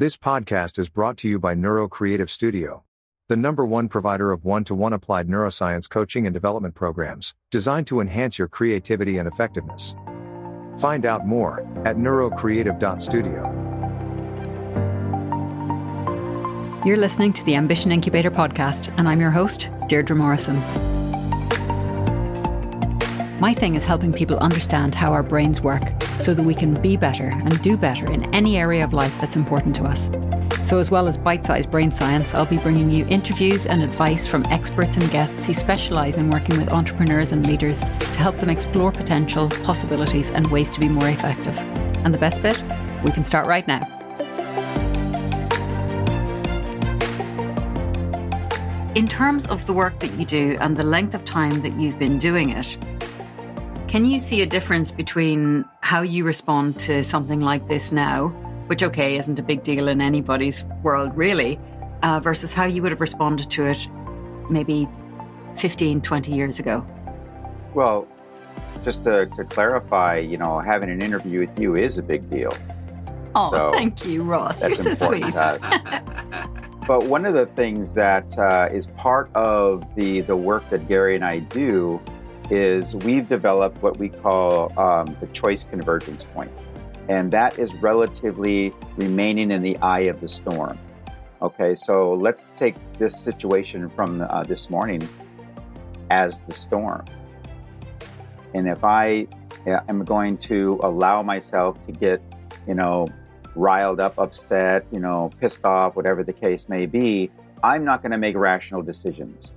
This podcast is brought to you by Neuro Creative Studio, the #1 provider of one-to-one applied neuroscience coaching and development programs, designed to enhance your creativity and effectiveness. Find out more at neurocreative.studio. You're listening to the Ambition Incubator podcast, and I'm your host, Deirdre Morrison. My thing is helping people understand how our brains work so that we can be better and do better in any area of life that's important to us. So as well as bite-sized brain science, I'll be bringing you interviews and advice from experts and guests who specialise in working with entrepreneurs and leaders to help them explore potential, possibilities and ways to be more effective. And the best bit? We can start right now. In terms of the work that you do and the length of time that you've been doing it, can you see a difference between how you respond to something like this now, which, okay, isn't a big deal in anybody's world really, versus how you would have responded to it maybe 15, 20 years ago? Well, just to clarify, having an interview with you is a big deal. Oh, so thank you, Ross. You're so sweet. But one of the things that is part of the work that Gary and I do is we've developed what we call the choice convergence point. And that is relatively remaining in the eye of the storm. Okay, so let's take this situation from this morning as the storm. And if I am going to allow myself to get, riled up, upset, pissed off, whatever the case may be, I'm not going to make rational decisions.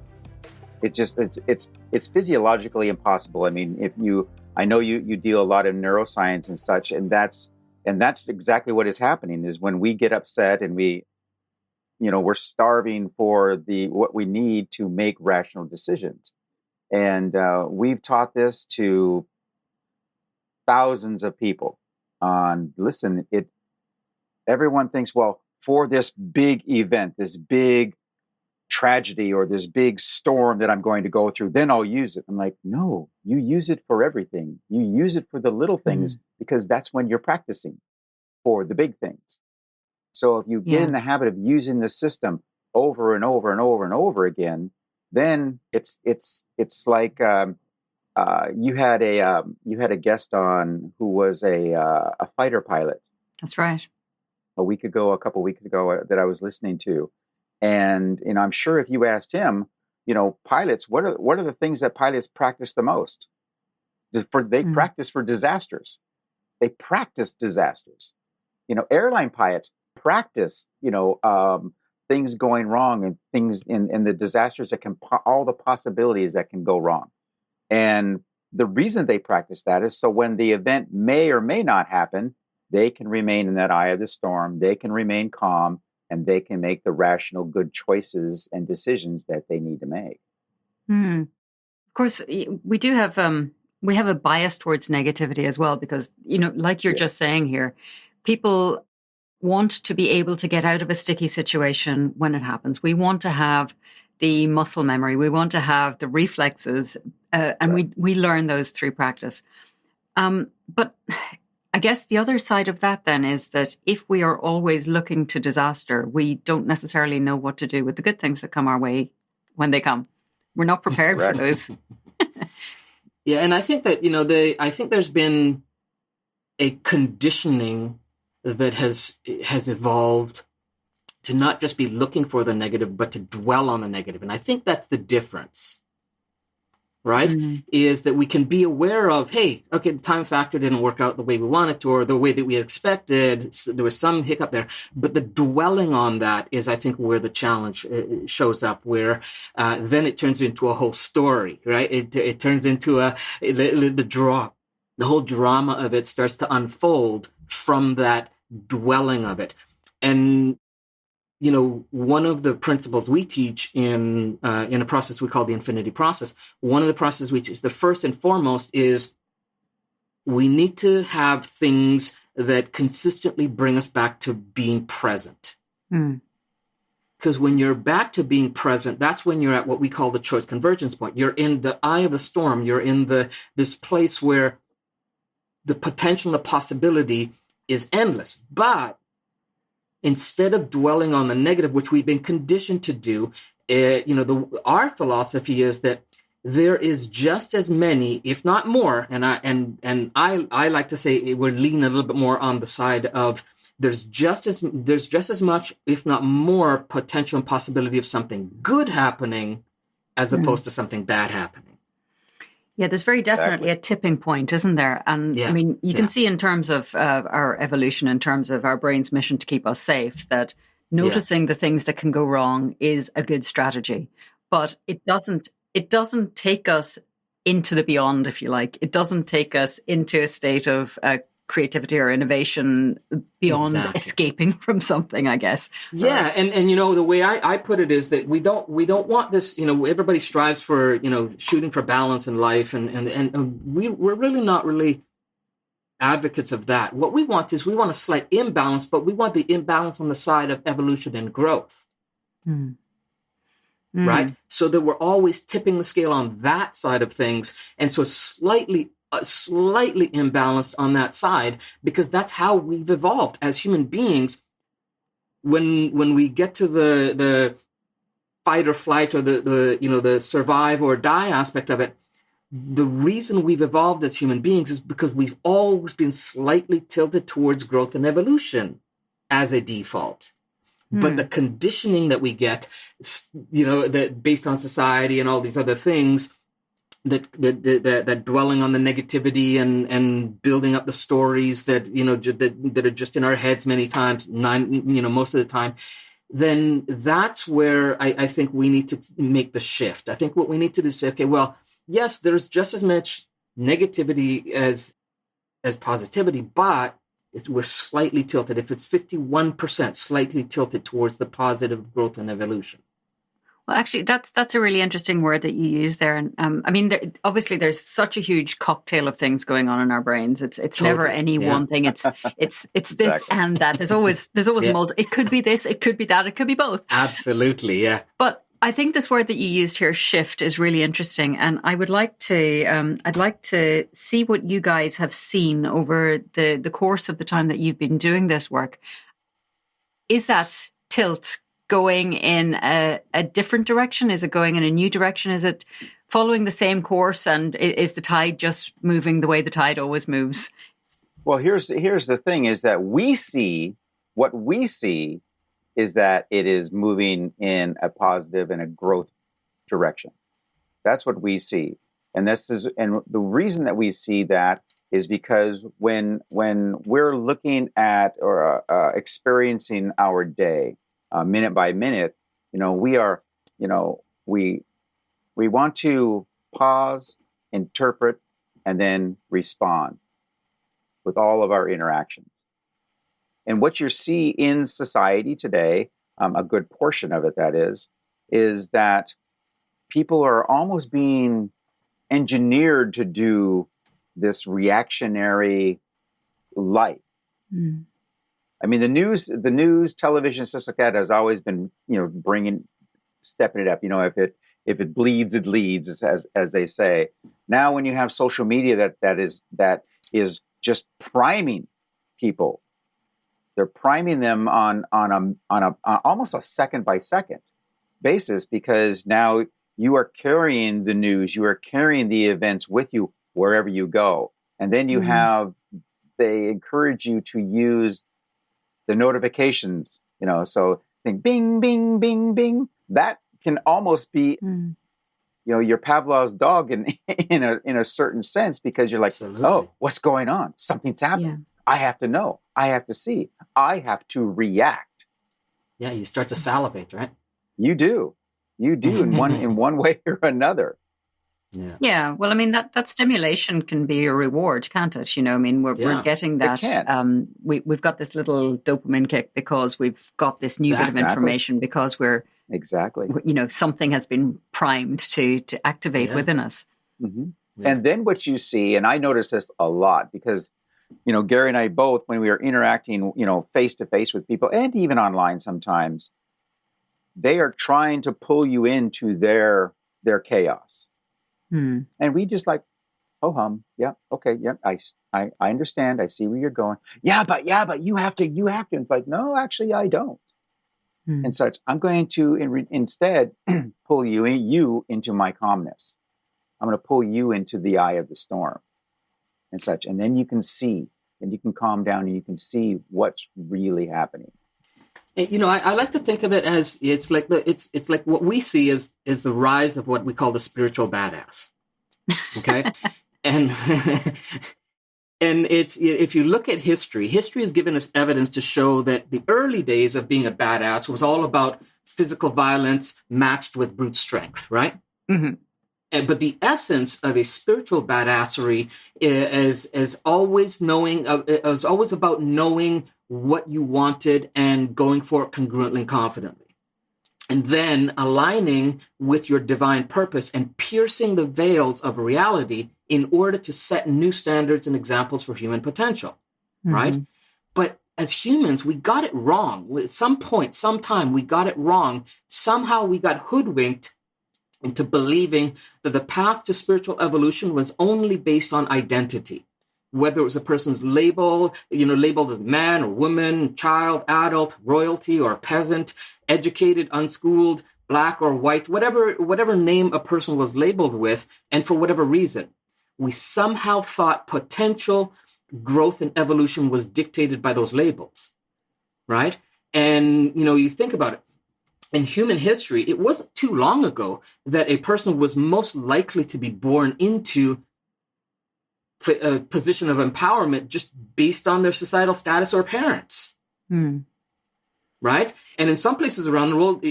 It's physiologically impossible. I mean, I know you deal a lot in neuroscience and such, and that's exactly what is happening is when we get upset and we're starving for what we need to make rational decisions. And we've taught this to thousands of people listen, everyone thinks, well, for this big event, this big tragedy or this big storm that I'm going to go through, then I'll use it. I'm like, no, you use it for everything. You use it for the little things because that's when you're practicing for the big things. So if you get in the habit of using the system over and over and over and over again, then it's like you had a guest on who was a fighter pilot. That's right. A couple weeks ago that I was listening to. And I'm sure if you asked him, pilots, what are the things that pilots practice the most? They practice for disasters. They practice disasters. Airline pilots practice, things going wrong and things in the disasters that all the possibilities that can go wrong. And the reason they practice that is so when the event may or may not happen, they can remain in that eye of the storm. They can remain calm. And they can make the rational, good choices and decisions that they need to make. Of course, we do have we have a bias towards negativity as well, because like you're just saying here, people want to be able to get out of a sticky situation when it happens. We want to have the muscle memory. We want to have the reflexes, and we learn those through practice. But I guess the other side of that then is that if we are always looking to disaster, we don't necessarily know what to do with the good things that come our way when they come. We're not prepared for those. Yeah, and I think that, I think there's been a conditioning that has evolved to not just be looking for the negative, but to dwell on the negative. And I think that's the difference. Right? Is that we can be aware of, hey, okay, the time factor didn't work out the way we wanted to, or the way that we expected. So there was some hiccup there. But the dwelling on that is, I think, where the challenge shows up, where then it turns into a whole story, right? It turns into the whole drama of it starts to unfold from that dwelling of it. And one of the principles we teach in a process we call the infinity process, one of the processes we teach, the first and foremost is we need to have things that consistently bring us back to being present. Because when you're back to being present, that's when you're at what we call the choice convergence point. You're in the eye of the storm. You're in this place where the potential, the possibility is endless. But instead of dwelling on the negative, which we've been conditioned to do, our philosophy is that there is just as many, if not more, and I like to say we're leaning a little bit more on the side of there's just as much, if not more, potential and possibility of something good happening as opposed to something bad happening. Yeah, there's very definitely a tipping point, isn't there? And I mean, you can see in terms of our evolution, in terms of our brain's mission to keep us safe, that noticing the things that can go wrong is a good strategy. But it doesn't take us into the beyond, if you like. It doesn't take us into a state of creativity or innovation beyond escaping from something, I guess. Yeah, and the way I put it is that we don't want this. Everybody strives for shooting for balance in life, and we're really not really advocates of that. What we want is a slight imbalance, but we want the imbalance on the side of evolution and growth. Right? So that we're always tipping the scale on that side of things. And so slightly imbalanced on that side, because that's how we've evolved as human beings. When we get to the fight or flight or the survive or die aspect of it, the reason we've evolved as human beings is because we've always been slightly tilted towards growth and evolution as a default. But the conditioning that we get, that based on society and all these other things, that dwelling on the negativity and building up the stories that that are just in our heads many times, most of the time, then that's where I think we need to make the shift. I think what we need to do is say, okay, well, yes, there's just as much negativity as positivity, but we're slightly tilted. If it's 51%, slightly tilted towards the positive growth and evolution. Well, actually, that's a really interesting word that you use there. And I mean, obviously, there's such a huge cocktail of things going on in our brains. It's totally, never any one thing. It's this and that. There's always multiple. It could be this. It could be that. It could be both. Absolutely, yeah. But I think this word that you used here, shift, is really interesting, and I would like to. I'd like to see what you guys have seen over the course of the time that you've been doing this work. Is that tilt going in a different direction? Is it going in a new direction? Is it following the same course? And is the tide just moving the way the tide always moves? Well, here's the thing: is that what we see is that it is moving in a positive and a growth direction. That's what we see. And the reason that we see that is because when we're looking at or experiencing our day minute by minute, we want to pause, interpret, and then respond with all of our interactions. And what you see in society today, a good portion of it, that is that people are almost being engineered to do this reactionary life. I mean, the news, television, stuff like that has always been, stepping it up. If it bleeds, it leads, as they say. Now, when you have social media that is just priming people. They're priming them on almost a second by second basis, because now you are carrying the news, you are carrying the events with you wherever you go. And then they encourage you to use the notifications, so think bing, bing, bing, bing. That can almost be, your Pavlov's dog in a certain sense, because you're like, absolutely. Oh, what's going on? Something's happening. Yeah. I have to know. I have to see. I have to react. Yeah, you start to salivate, right? You do in one way or another. Yeah. Yeah. Well, I mean, that stimulation can be a reward, can't it? I mean, we're getting that. We've got this little dopamine kick because we've got this new bit of information, because we're something has been primed to activate within us. Mm-hmm. Yeah. And then what you see, and I notice this a lot, because Gary and I both, when we are interacting, face to face with people, and even online sometimes, they are trying to pull you into their chaos. And we just like, ho hum. Yeah. Okay. Yeah. I understand. I see where you're going. Yeah, but you have to. It's like, no, actually, I don't. And such. I'm going to instead pull you into my calmness. I'm going to pull you into the eye of the storm and such. And then you can see, and you can calm down, and you can see what's really happening. I like to think of it as it's like what we see is the rise of what we call the spiritual badass. Okay, and and it's, if you look at history has given us evidence to show that the early days of being a badass was all about physical violence matched with brute strength, right? Mm-hmm. But the essence of a spiritual badassery is always about knowing what you wanted and going for it congruently and confidently. And then aligning with your divine purpose and piercing the veils of reality in order to set new standards and examples for human potential, right? But as humans, we got it wrong. At some point, sometime, we got it wrong. Somehow we got hoodwinked into believing that the path to spiritual evolution was only based on identity, whether it was a person's labeled as man or woman, child, adult, royalty or peasant, educated, unschooled, black or white, whatever name a person was labeled with, and for whatever reason. We somehow thought potential growth and evolution was dictated by those labels, right? And, you think about it. In human history, it wasn't too long ago that a person was most likely to be born into a position of empowerment just based on their societal status or parents. Right? And in some places around the world,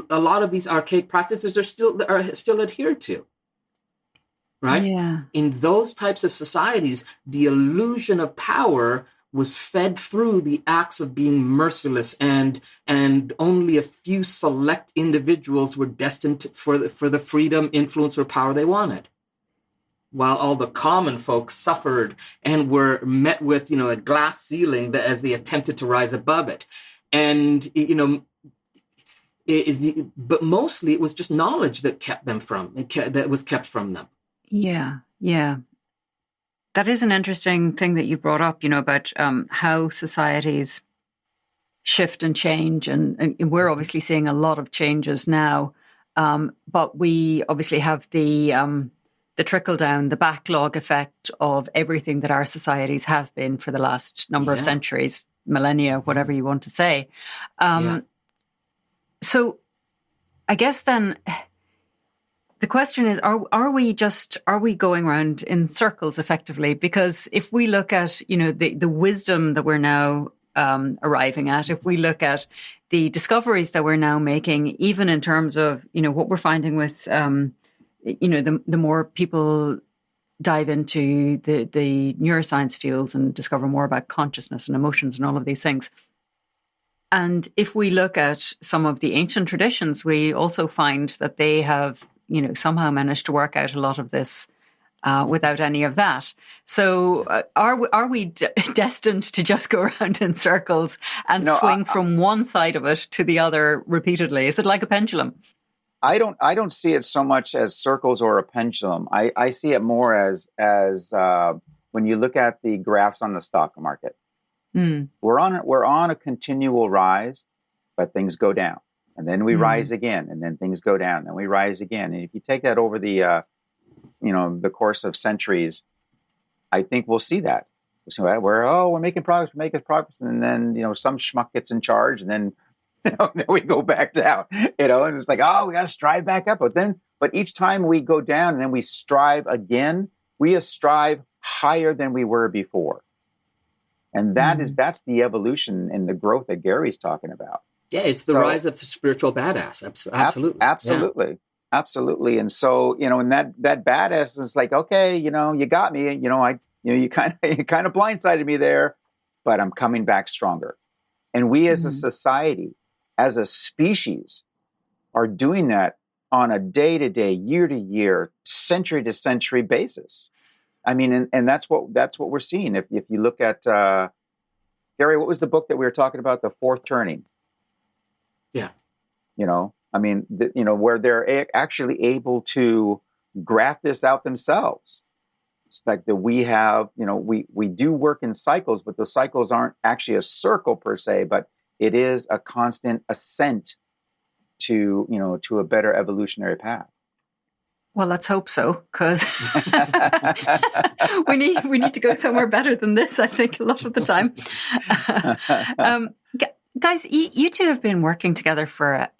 a lot of these archaic practices are still adhered to. Right? Yeah. In those types of societies, the illusion of power was fed through the acts of being merciless, and only a few select individuals were destined for the freedom, influence, or power they wanted, while all the common folks suffered and were met with a glass ceiling as they attempted to rise above it. And but mostly it was just knowledge that was kept from them. Yeah. That is an interesting thing that you brought up, about how societies shift and change. And we're obviously seeing a lot of changes now. But we obviously have the trickle down, the backlog effect of everything that our societies have been for the last number of centuries, millennia, whatever you want to say. So I guess then the question is, are we going around in circles effectively? Because if we look at, the wisdom that we're now arriving at, if we look at the discoveries that we're now making, even in terms of, what we're finding with, the more people dive into the neuroscience fields and discover more about consciousness and emotions and all of these things. And if we look at some of the ancient traditions, we also find that they have somehow managed to work out a lot of this without any of that. So are we destined to just go around in circles and swing from one side of it to the other repeatedly? Is it like a pendulum? I don't see it so much as circles or a pendulum. I see it more as when you look at the graphs on the stock market. We're on a continual rise, but things go down. And then we rise again, and then things go down, and we rise again. And if you take that over the, the course of centuries, I think we'll see that. We're making progress, and then some schmuck gets in charge, and then then we go back down. And it's like, we got to strive back up. But each time we go down, and then we strive again, we strive higher than we were before, and that's the evolution and the growth that Gary's talking about. Yeah, it's the rise of the spiritual badass. Absolutely. Absolutely. Yeah. Absolutely. And so, and that badass is like, okay, you got me, you kind of blindsided me there, but I'm coming back stronger. And we as a society, as a species, are doing that on a day-to-day, year-to-year, century-to-century basis. I mean, and that's what we're seeing. If you look at, Gary, what was the book that we were talking about, The Fourth Turning? Yeah. Where they're actually able to graph this out themselves. It's like that we have, we do work in cycles, but those cycles aren't actually a circle per se, but it is a constant ascent to a better evolutionary path. Well, let's hope so, because we need to go somewhere better than this, I think, a lot of the time. Guys, you two have been working together for a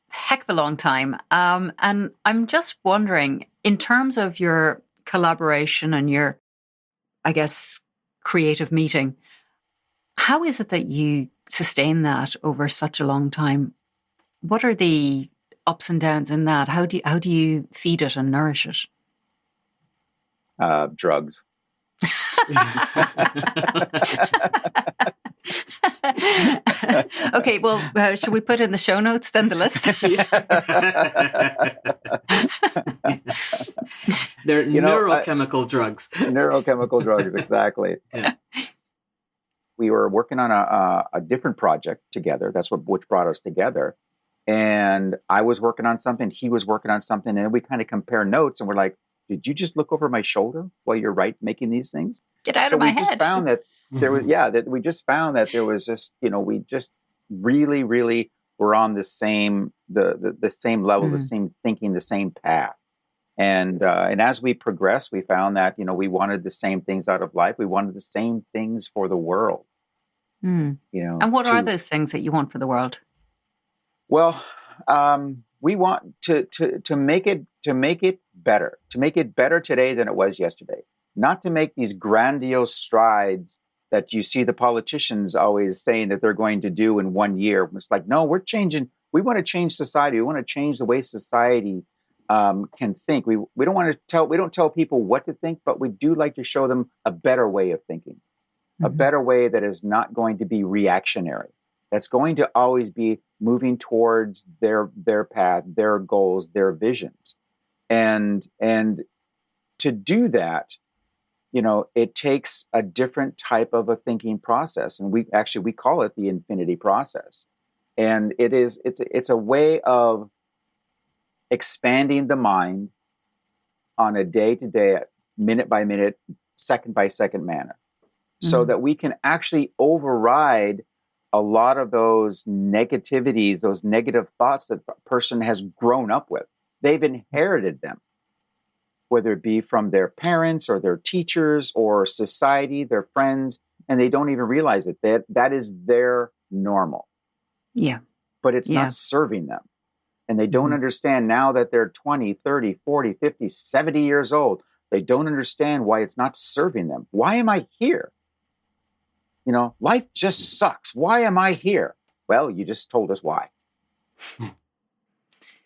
heck of a long time. And I'm just wondering, in terms of your collaboration and your, I guess, creative meeting, how is it that you sustain that over such a long time? What are the ups and downs in that? How do you feed it and nourish it? Drugs. Okay, well, should we put in the show notes then the list? They're neurochemical drugs. Neurochemical drugs, exactly. Yeah. We were working on a different project together. That's which brought us together. And I was working on something, he was working on something, and we kind of compare notes, and we're like, did you just look over my shoulder while you're making these things? Get out of my head. Just found that there was, we just found that there was just, we just really, really were on the same level, the same thinking, the same path. And as we progressed, we found that, we wanted the same things out of life. We wanted the same things for the world. And what are those things that you want for the world? Well, we want to make it better, to make it better today than it was yesterday. Not to make these grandiose strides that you see the politicians always saying that they're going to do in 1 year. It's like, no, we're changing. We want to change society. We want to change the way society can think. We don't tell people what to think, but we do like to show them a better way of thinking, a better way that is not going to be reactionary. That's going to always be moving towards their path, their goals, their visions. And to do that, it takes a different type of a thinking process. And we call it the infinity process. And it's a way of expanding the mind on a day-to-day, minute-by-minute, second-by-second manner, so that we can actually override a lot of those negativities, those negative thoughts that a person has grown up with. They've inherited them, whether it be from their parents or their teachers or society, their friends, and they don't even realize it. That is their normal. Yeah. But it's not serving them. And they don't understand now that they're 20, 30, 40, 50, 70 years old. They don't understand why it's not serving them. Why am I here? Life just sucks. Why am I here? Well, you just told us why.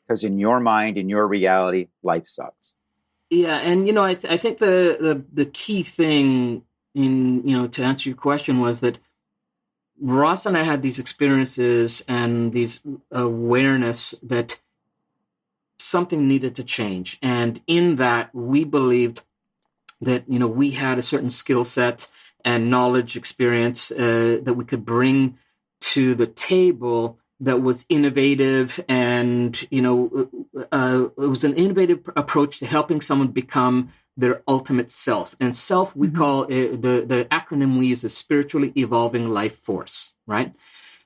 Because in your mind, in your reality, life sucks. Yeah, and I think the key thing in to answer your question was that Ross and I had these experiences and these awareness that something needed to change, and in that we believed that we had a certain skill set and knowledge, experience that we could bring to the table that was innovative, and it was an innovative approach to helping someone become their ultimate self. And self, we call the acronym we use is spiritually evolving life force, right?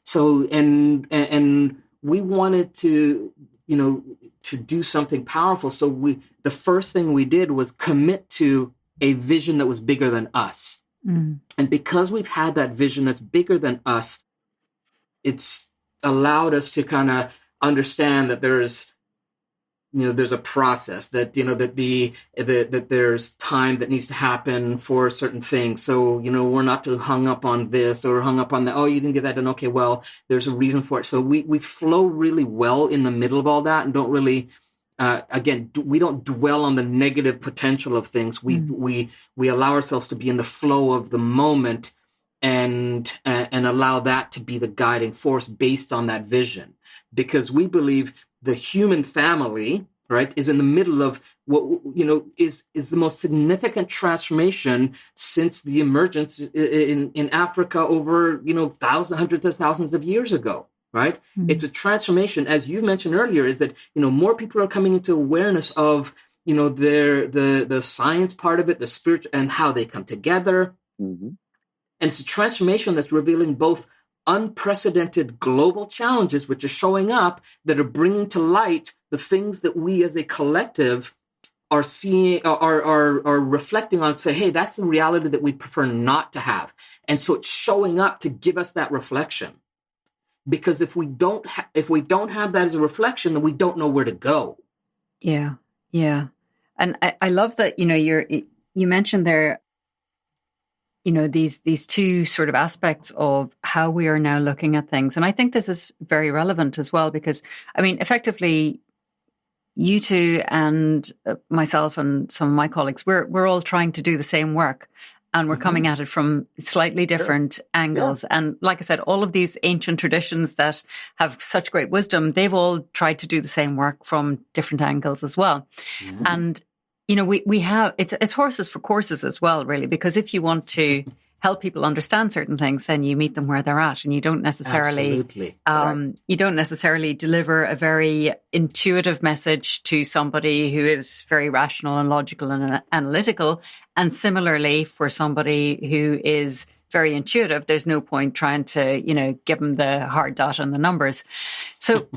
So and we wanted to do something powerful. So the first thing we did was commit to a vision that was bigger than us. And because we've had that vision that's bigger than us, it's allowed us to kind of understand that there's a process, that that there's time that needs to happen for certain things. So we're not too hung up on this or hung up on that. Oh, you didn't get that done. Okay, well, there's a reason for it. So we flow really well in the middle of all that, and don't really. We don't dwell on the negative potential of things. We allow ourselves to be in the flow of the moment, and allow that to be the guiding force based on that vision, because we believe the human family, right, is in the middle of what is the most significant transformation since the emergence in Africa over hundreds of thousands of years ago. Right? It's a transformation, as you mentioned earlier, is that, more people are coming into awareness of the science part of it, the spiritual, and how they come together. Mm-hmm. And it's a transformation that's revealing both unprecedented global challenges, which are showing up, that are bringing to light the things that we as a collective are seeing, are reflecting on, say, hey, that's the reality that we prefer not to have. And so it's showing up to give us that reflection. Because if we don't have that as a reflection, then we don't know where to go. Yeah, yeah. And I love that, you mentioned there, these two sort of aspects of how we are now looking at things. And I think this is very relevant as well, because, effectively, you two and myself and some of my colleagues, we're all trying to do the same work. And we're coming at it from slightly different angles. Yeah. And like I said, all of these ancient traditions that have such great wisdom, they've all tried to do the same work from different angles as well. Mm-hmm. And, we have, it's horses for courses as well, really, because if you want to help people understand certain things, then you meet them where they're at, and you don't necessarily, deliver a very intuitive message to somebody who is very rational and logical and analytical. And similarly, for somebody who is very intuitive, there's no point trying to, give them the hard data and the numbers. So,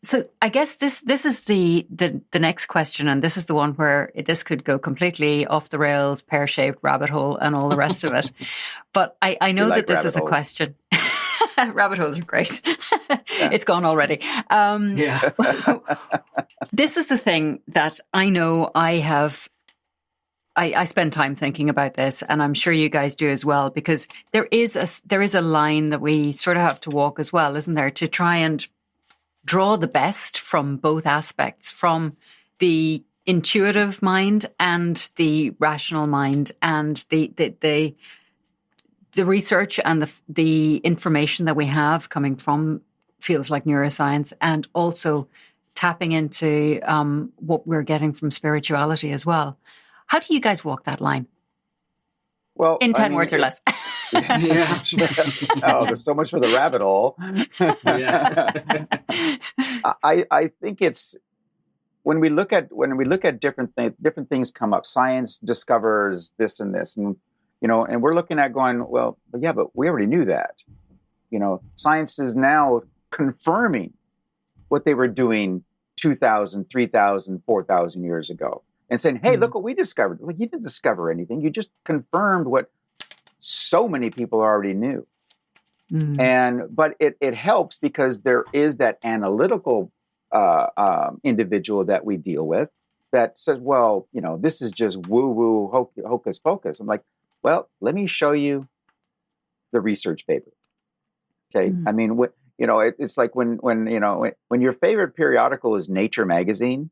so I guess this is the next question, and this is the one where this could go completely off the rails, pear-shaped rabbit hole, and all the rest of it. But I know that this is a question. Rabbit holes are great. Yeah. It's gone already. This is the thing that I know I spend time thinking about this, and I'm sure you guys do as well, because there is a line that we sort of have to walk as well, isn't there, to try and draw the best from both aspects, from the intuitive mind and the rational mind, and the research and the information that we have coming from fields like neuroscience, and also tapping into what we're getting from spirituality as well. How do you guys walk that line? Well, in 10 words or less. Yeah. Oh, there's so much for the rabbit hole. I think it's when we look at different things come up. Science discovers this and this, and and we're looking at going, well, yeah, but we already knew that. Science is now confirming what they were doing 2,000, 3,000, 4,000 years ago. And saying, hey, look what we discovered. Like, you didn't discover anything. You just confirmed what so many people already knew. But it helps because there is that analytical individual that we deal with that says, well, this is just woo-woo, hocus pocus. I'm like, well, let me show you the research paper. Okay. I mean, it's like when your favorite periodical is Nature magazine,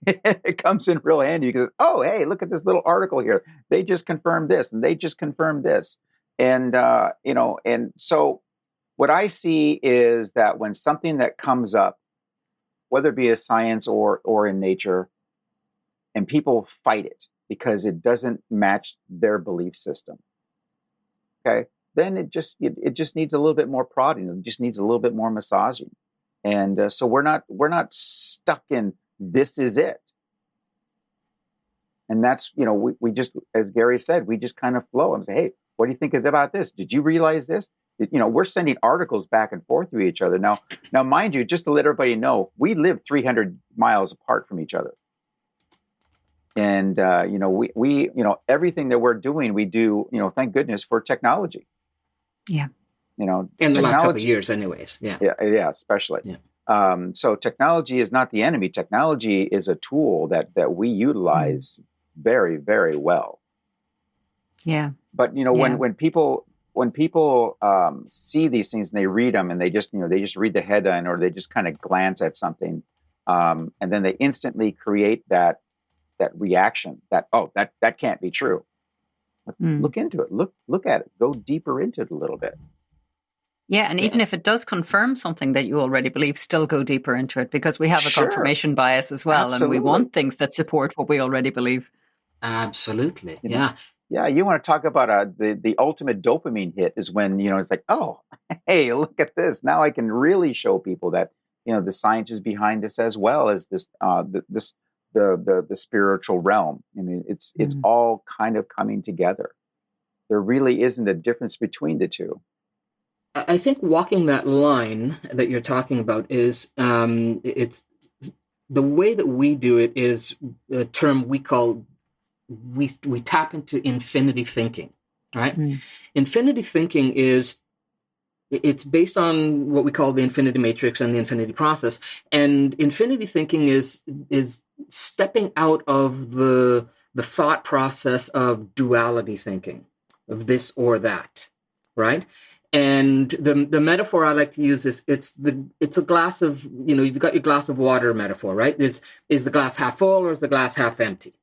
it comes in real handy because, oh, hey, look at this little article here. They just confirmed this and they just confirmed this. And, and so what I see is that when something that comes up, whether it be a science or in nature, and people fight it because it doesn't match their belief system, okay, then it just needs a little bit more prodding. It just needs a little bit more massaging. And so we're not stuck in, this is it. And that's, we just, as Gary said, we just kind of flow and say, hey, what do you think about this? Did you realize this? We're sending articles back and forth to each other. Now, mind you, just to let everybody know, we live 300 miles apart from each other. And, we everything that we're doing, we do, thank goodness for technology. Yeah. In the last couple of years anyways. Yeah. Yeah, especially. Yeah. So technology is not the enemy. Technology is a tool that we utilize very, very well. Yeah. But when people see these things and they read them and they just read the headline or they just kind of glance at something, and then they instantly create that reaction that that can't be true. Look into it. Look at it. Go deeper into it a little bit. Yeah, and even if it does confirm something that you already believe, still go deeper into it, because we have a confirmation bias as well. Absolutely. And we want things that support what we already believe. Absolutely. Yeah. You want to talk about the ultimate dopamine hit is when, it's like, oh, hey, look at this. Now I can really show people that, the science is behind this as well as this, the spiritual realm. I mean, it's all kind of coming together. There really isn't a difference between the two. I think walking that line that you're talking about is, it's the way that we do it is a term we call, we tap into infinity thinking, right? Infinity thinking it's based on what we call the infinity matrix and the infinity process. And infinity thinking is stepping out of the thought process of duality thinking, of this or that, right? And the metaphor I like to use is it's a glass of, you've got your glass of water metaphor, right? Is the glass half full or is the glass half empty?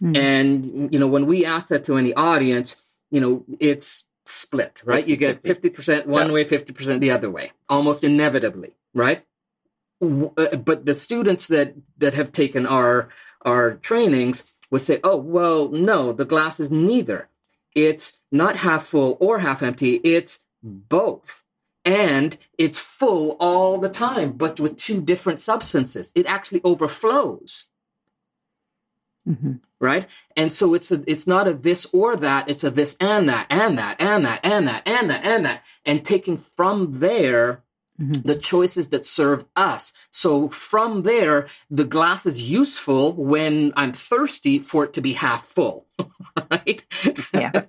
And, when we ask that to any audience, it's split, right? You get 50% one way, 50% the other way, almost inevitably, right? But the students that have taken our trainings would say, oh, well, no, the glass is neither. It's not half full or half empty. It's both. And it's full all the time, but with two different substances. It actually overflows. Right? And so it's not a this or that, it's a this and that, and that, and that, and that, and that, and that. And taking from there the choices that serve us. So from there, the glass is useful when I'm thirsty for it to be half full. Right? Yeah.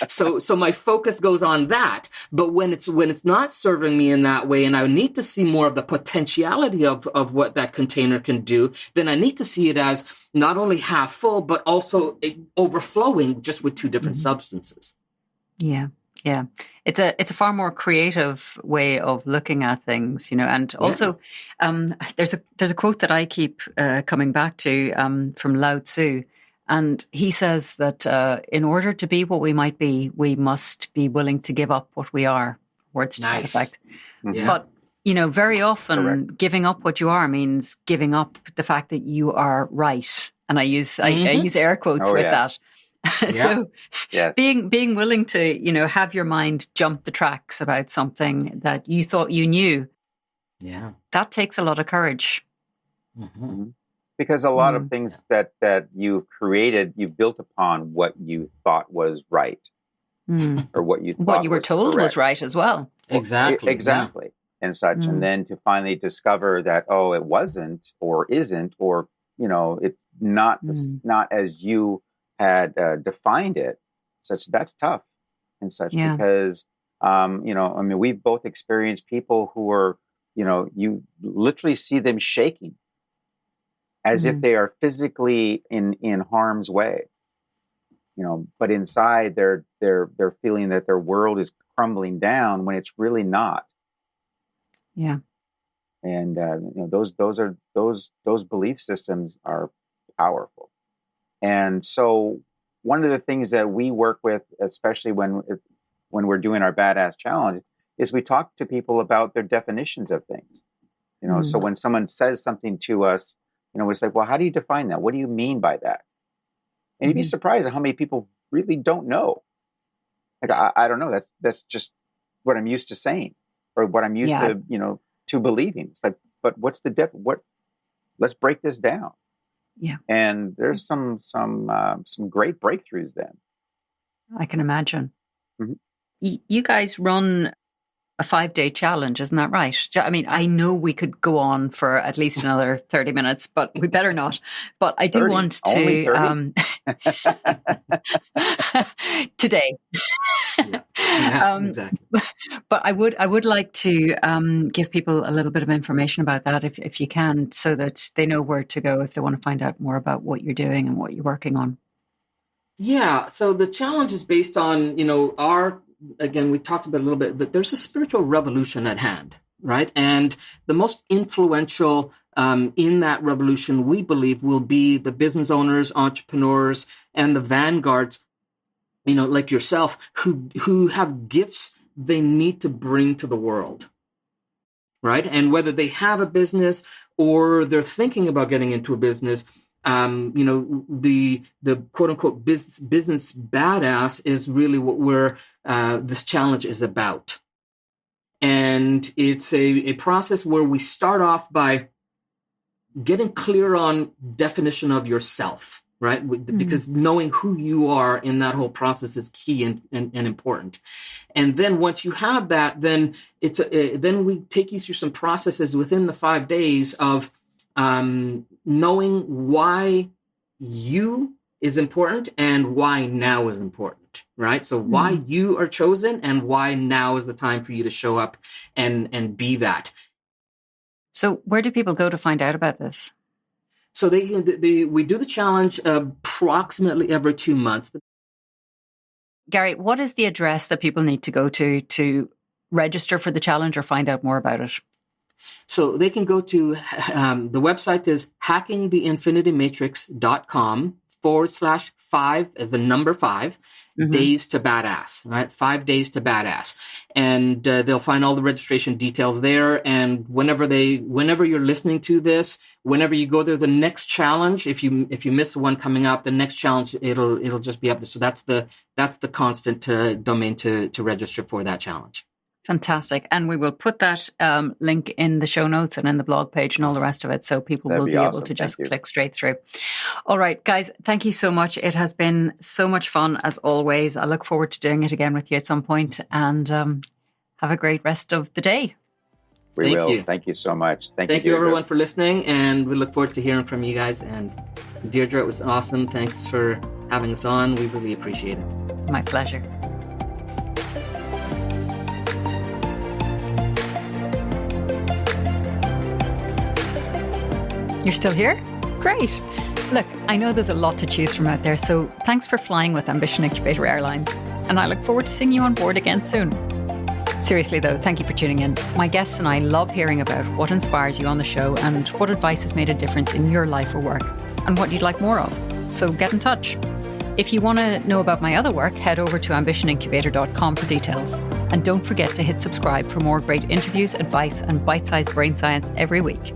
So my focus goes on that. But when it's not serving me in that way, and I need to see more of the potentiality of what that container can do, then I need to see it as not only half full, but also overflowing just with two different substances. Yeah. Yeah. It's a far more creative way of looking at things, and also there's a quote that I keep coming back to from Lao Tzu. And he says that in order to be what we might be, we must be willing to give up what we are. Words to that effect. Yeah. But, very often giving up what you are means giving up the fact that you are right. And I use air quotes with that. So being willing to, have your mind jump the tracks about something that you thought you knew. Yeah. That takes a lot of courage. Because a lot of things that you've created, you've built upon what you thought was right, or what you were told was right as well. Exactly, and such, and then to finally discover that it wasn't, or isn't, or it's not not as you had defined it. That's tough, and such because we've both experienced people who are you literally see them shaking, as if they are physically in harm's way, but inside they're feeling that their world is crumbling down when it's really not. Yeah. And those belief systems are powerful. And so one of the things that we work with, especially when we're doing our badass challenge, is we talk to people about their definitions of things. So when someone says something to us, we say, well, how do you define that? What do you mean by that? And you'd be surprised at how many people really don't know. Like, I don't know. That's just what I'm used to saying, or what I'm used to, to believing. It's like, but what's the let's break this down. Yeah. And there's some great breakthroughs then. I can imagine. You guys run a 5-day challenge, isn't that right? I mean, I know we could go on for at least another 30 minutes, but we better not. But I do want to today. Exactly. But I would like to give people a little bit of information about that, if you can, so that they know where to go if they want to find out more about what you're doing and what you're working on. Yeah. So the challenge is based on, again, we talked about a little bit that there's a spiritual revolution at hand, right? And the most influential in that revolution, we believe, will be the business owners, entrepreneurs, and the vanguards, like yourself, who have gifts they need to bring to the world, right? And whether they have a business or they're thinking about getting into a business, the quote unquote business badass is really what this challenge is about. And it's a process where we start off by getting clear on definition of yourself, right? Because knowing who you are in that whole process is key and important. And then once you have that, then then we take you through some processes within the 5 days of knowing why you is important and why now is important, right? So why you are chosen and why now is the time for you to show up and be that. So where do people go to find out about this? So we do the challenge approximately every 2 months. Gary, what is the address that people need to go to register for the challenge or find out more about it? So they can go to, the website is hackingtheinfinitymmatrix.com/5 as the number 5 days to badass, right? 5 days to badass. And they'll find all the registration details there. And whenever you're listening to this, whenever you go there, the next challenge, if you miss one coming up, the next challenge, it'll just be up. So that's the constant domain to register for that challenge. Fantastic. And we will put that link in the show notes and in the blog page and all the rest of it. So people will be able to just click straight through. All right, guys, thank you so much. It has been so much fun as always. I look forward to doing it again with you at some point, and have a great rest of the day. We will. Thank you so much. Thank you everyone for listening, and we look forward to hearing from you guys. And Deirdre, it was awesome. Thanks for having us on. We really appreciate it. My pleasure. You're still here? Great. Look, I know there's a lot to choose from out there, so thanks for flying with Ambition Incubator Airlines, and I look forward to seeing you on board again soon. Seriously though, thank you for tuning in. My guests and I love hearing about what inspires you on the show and what advice has made a difference in your life or work, and what you'd like more of. So get in touch. If you want to know about my other work, head over to ambitionincubator.com for details. And don't forget to hit subscribe for more great interviews, advice, and bite-sized brain science every week.